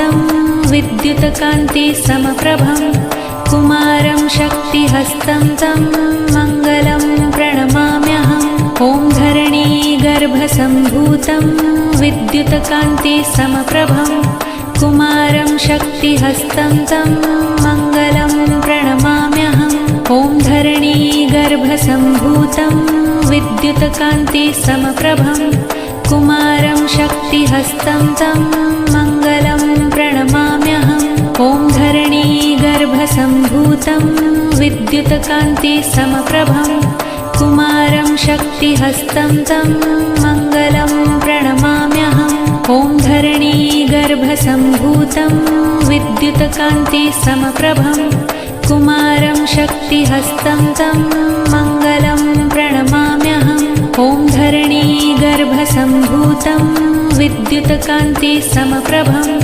शक्तिहस्तं विद्युतकान्तिसमप्रभं कुमारं शक्तिहस्तं तं मङ्गलं प्रणमाम्यहम् ॐ धरणीगर्भसम्भूतं विद्युतकान्तिसमप्रभं कुमारं शक्तिहस्तं तं मङ्गलं प्रणमाम्यहम् ॐ धरणीगर्भसम्भूतं विद्युतकान्तिसमप्रभं कुमारं शक्तिहस्तं तं मङ्गलं प्रणमाम्यहम् ॐ धरणीगर्भसम्भूतं विद्युतकान्तिसमप्रभं कुमारं शक्तिहस्तं तं मङ्गलं प्रणमाम्यहम् ॐ धरणीगर्भसम्भूतं विद्युतकान्तिसमप्रभं कुमारं शक्तिहस्तं तं मङ्गलं प्रणमाम्यहम् ॐ धरणीगर्भसम्भूतं विद्युतकान्तिसमप्रभं